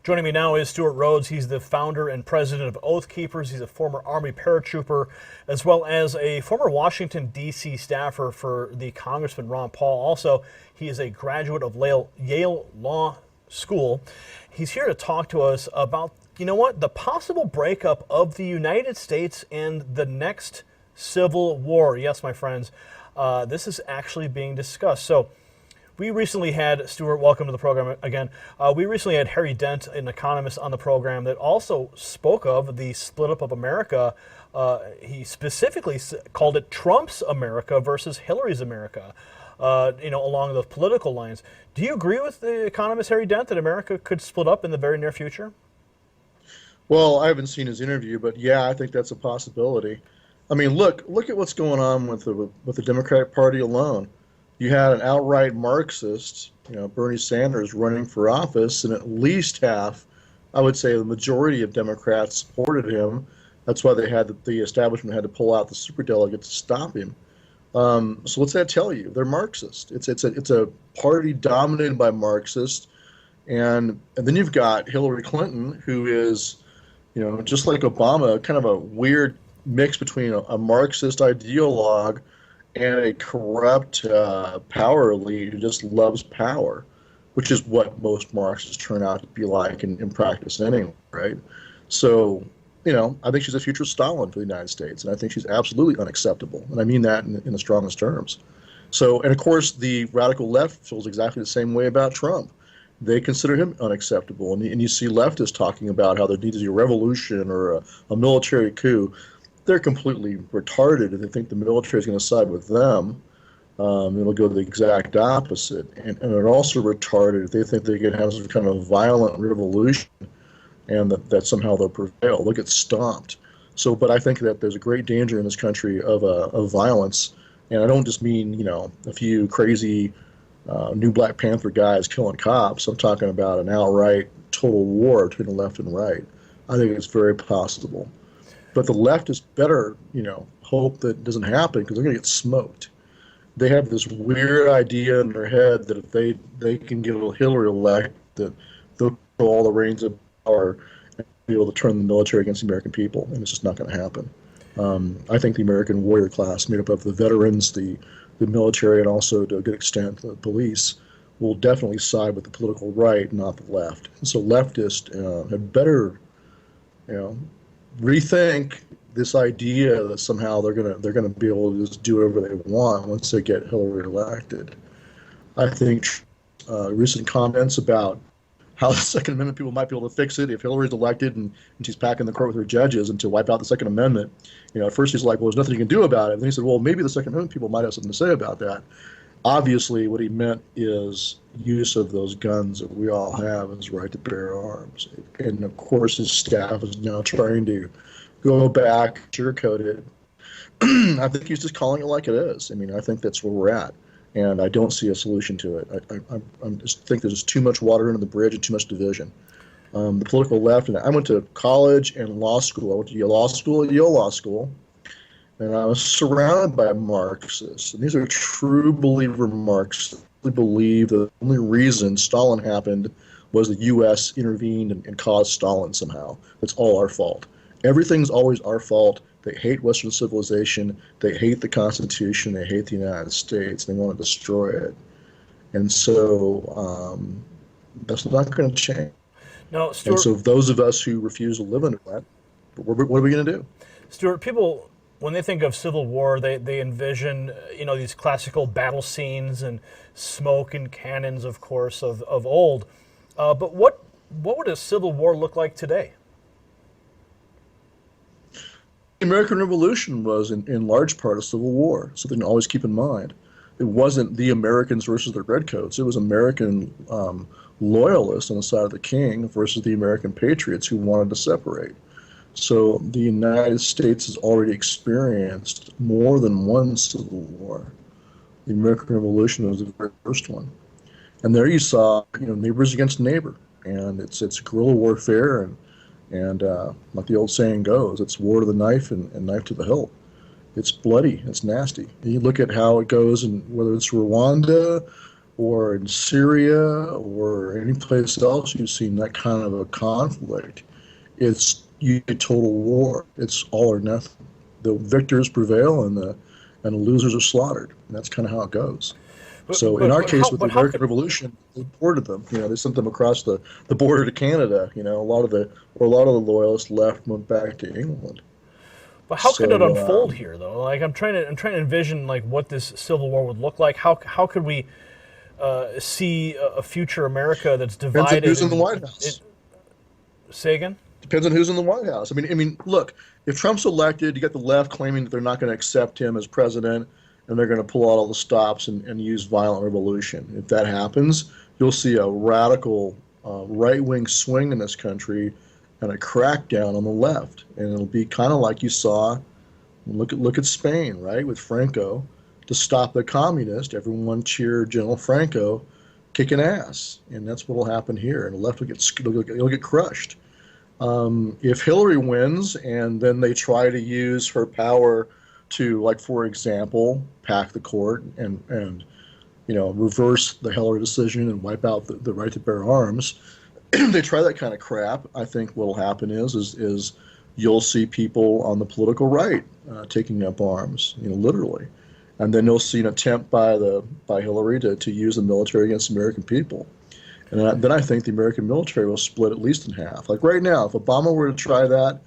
Joining me now is Stewart Rhodes. He's the founder and president of Oath Keepers. He's a former Army paratrooper, as well as a former Washington, D.C. staffer for the Congressman Ron Paul. Also, he is a graduate of Yale Law School. He's here to talk to us about, the possible breakup of the United States and the next Civil War. Yes, my friends, this is actually being discussed. So, we recently had, Stewart, welcome to the program again. We recently had Harry Dent, an economist, on the program that also spoke of the split up of America. He specifically called it Trump's America versus Hillary's America, along those political lines. Do you agree with the economist Harry Dent that America could split up in the very near future? Well, I haven't seen his interview, but yeah, I think that's a possibility. I mean, look at what's going on with the Democratic Party alone. You had an outright Marxist, Bernie Sanders, running for office, and at least half, I would say the majority of Democrats supported him. That's why the establishment had to pull out the superdelegates to stop him. So what's that tell you? They're Marxist. It's a party dominated by Marxists, and then you've got Hillary Clinton, who is, just like Obama, kind of a weird mix between a Marxist ideologue and a corrupt power elite who just loves power, which is what most Marxists turn out to be like in practice anyway, right? So, I think she's a future Stalin for the United States, and I think she's absolutely unacceptable, and I mean that in the strongest terms. So, and of course, the radical left feels exactly the same way about Trump. They consider him unacceptable, and you see leftists talking about how there needs to be a revolution or a military coup. They're completely retarded if they think the military is going to side with them. It'll go the exact opposite. And they're also retarded if they think they can have some kind of violent revolution and that somehow they'll prevail. They'll get stomped. So, but I think that there's a great danger in this country of violence. And I don't just mean, a few crazy new Black Panther guys killing cops. I'm talking about an outright total war between the left and right. I think it's very possible. But the leftists better, hope that doesn't happen because they're going to get smoked. They have this weird idea in their head that if they can get Hillary elected, that they'll control all the reins of power and be able to turn the military against the American people, and it's just not going to happen. I think the American warrior class, made up of the veterans, the military, and also to a good extent the police, will definitely side with the political right, not the left. And so leftists had better, rethink this idea that somehow they're gonna be able to just do whatever they want once they get Hillary elected. I think recent comments about how the Second Amendment people might be able to fix it if Hillary's elected and she's packing the court with her judges and to wipe out the Second Amendment. At first he's like, well, there's nothing you can do about it. And then he said, well, maybe the Second Amendment people might have something to say about that. Obviously, what he meant is use of those guns that we all have as right to bear arms. And of course, his staff is now trying to go back, sugarcoat it. I think he's just calling it like it is. I mean, I think that's where we're at. And I don't see a solution to it. I just think there's just too much water under the bridge and too much division. The political left, and I went to college and law school. I went to Yale Law School. And I was surrounded by Marxists, and these are true believer Marxists. They believe the only reason Stalin happened was the U.S. intervened and caused Stalin somehow. It's all our fault. Everything's always our fault. They hate Western civilization. They hate the Constitution. They hate the United States. They want to destroy it. And so that's not going to change. No, Stuart, and so those of us who refuse to live under that, what are we going to do? Stuart, people, when they think of Civil War, they envision, these classical battle scenes and smoke and cannons, of course, of old. But what would a Civil War look like today? The American Revolution was, in large part, a civil war, something to always keep in mind. It wasn't the Americans versus the Redcoats. It was American loyalists on the side of the king versus the American patriots who wanted to separate. So the United States has already experienced more than one civil war. The American Revolution was the very first one. And there you saw, neighbors against neighbor. And it's guerrilla warfare, and like the old saying goes, it's war to the knife and knife to the hilt. It's bloody, it's nasty. And you look at how it goes, and whether it's Rwanda or in Syria or any place else you've seen that kind of a conflict, it's you get total war. It's all or nothing. The victors prevail and the losers are slaughtered. And that's kind of how it goes. So in our case with the how American could Revolution, they deported them. They sent them across the border to Canada. A lot of the loyalists left and went back to England. but how could it So unfold here though? Like I'm trying to envision like what this civil war would look like. How could we see a future America that's depends on divided? who's in the White House. Say again? Depends on who's in the White House. Look, if Trump's elected, you got the left claiming that they're not going to accept him as president and they're going to pull out all the stops and use violent revolution. If that happens, you'll see a radical right-wing swing in this country and a crackdown on the left. And it'll be kind of like you saw, look at Spain, right, with Franco. To stop the communists, everyone cheered General Franco kicking ass. And that's what will happen here. And the left will get crushed. If Hillary wins and then they try to use her power to, like, for example, pack the court and reverse the Hillary decision and wipe out the right to bear arms, they try that kind of crap, I think what will happen is you'll see people on the political right taking up arms, literally. And then you'll see an attempt by Hillary to use the military against the American people. And then I think the American military will split at least in half. Like right now, if Obama were to try that,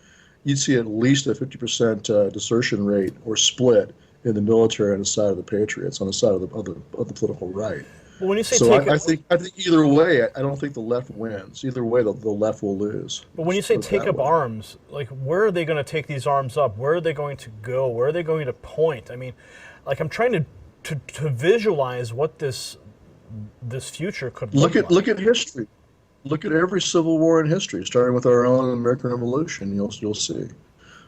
you'd see at least a 50% desertion rate or split in the military on the side of the patriots, on the side of the political right. Well, when you say So I think either way, I don't think the left wins. Either way, the left will lose. But when you say take up arms, like where are they going to take these arms up? Where are they going to go? Where are they going to point? I mean, like I'm trying to visualize what this future could look like. Look at history. Look at every civil war in history, starting with our own American Revolution. You'll see.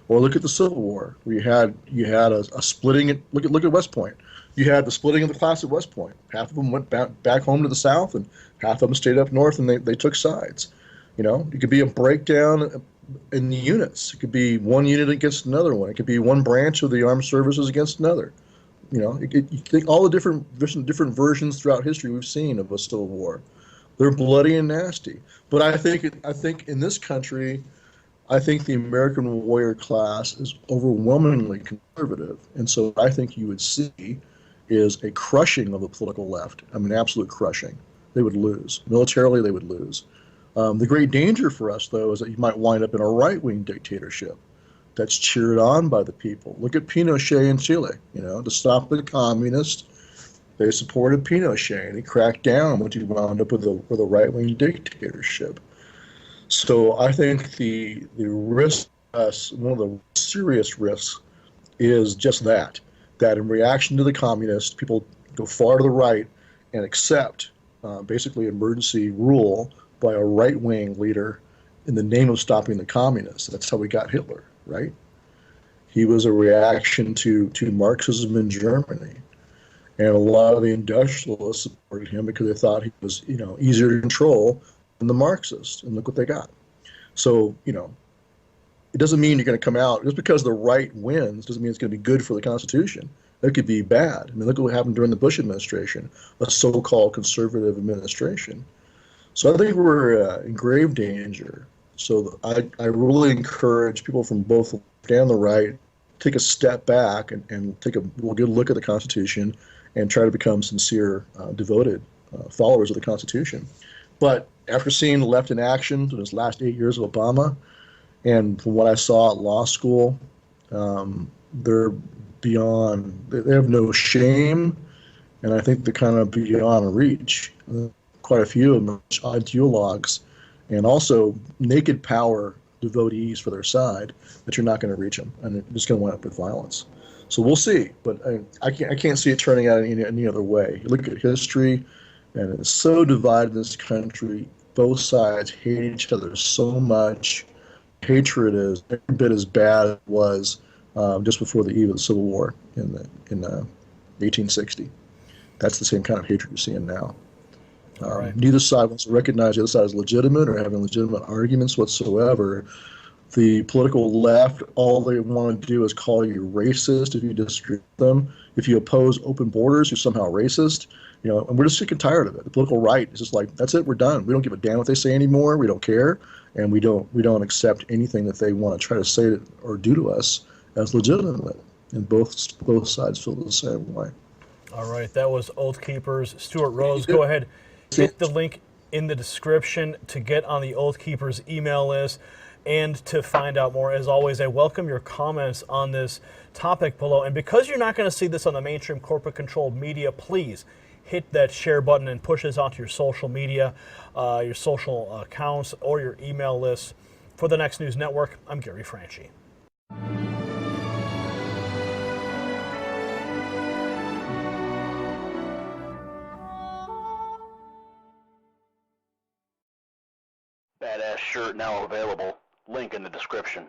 Or look at the Civil War. You had a splitting. Look at West Point. You had the splitting of the class at West Point. Half of them went back home to the South, and half of them stayed up north, and they took sides. It could be a breakdown in the units. It could be one unit against another one. It could be one branch of the armed services against another. You think all the different versions throughout history we've seen of a civil war. They're bloody and nasty. But I think in this country, I think the American warrior class is overwhelmingly conservative. And so what I think you would see is a crushing of the political left. I mean, absolute crushing. They would lose. Militarily, they would lose. The great danger for us, though, is that you might wind up in a right-wing dictatorship that's cheered on by the people. Look at Pinochet in Chile. To stop the communists, they supported Pinochet, and he cracked down once he wound up with a right-wing dictatorship. So I think the risk, one of the serious risks, is just that in reaction to the communists, people go far to the right and accept basically emergency rule by a right-wing leader in the name of stopping the communists. That's how we got Hitler, right? He was a reaction to Marxism in Germany. And a lot of the industrialists supported him because they thought he was, easier to control than the Marxists. And look what they got. So, it doesn't mean you're going to come out. Just because the right wins doesn't mean it's going to be good for the Constitution. It could be bad. I mean, look at what happened during the Bush administration, a so-called conservative administration. So I think we're in grave danger. So I really encourage people from both the left and the right take a step back and take a good look at the Constitution and try to become sincere, devoted followers of the Constitution. But after seeing the left in action in his last 8 years of Obama, and from what I saw at law school, they're beyond, they have no shame, and I think they're kind of beyond reach. Quite a few of them are ideologues, and also naked power devotees for their side, that you're not going to reach them, and they're just going to wind up with violence. So we'll see, but I can't see it turning out any other way. You look at history, and it's so divided in this country. Both sides hate each other so much. Hatred is every bit as bad as it was just before the eve of the Civil War in 1860. That's the same kind of hatred you're seeing now. Right. Neither side wants to recognize the other side as legitimate or having legitimate arguments whatsoever. The political left, all they want to do is call you racist if you disagree with them. If you oppose open borders, you're somehow racist. And we're just sick and tired of it. The political right is just like, that's it, we're done. We don't give a damn what they say anymore. We don't care, and we don't accept anything that they want to try to say or do to us as legitimate. And both sides feel the same way. All right, that was Oath Keepers. Stewart Rhodes, go ahead, hit the link in the description to get on the Oath Keepers email list and to find out more. As always, I welcome your comments on this topic below. And because you're not going to see this on the mainstream corporate-controlled media, please hit that share button and push this onto your social media, your social accounts, or your email list. For the Next News Network, I'm Gary Franchi. Badass shirt now available. Link in the description.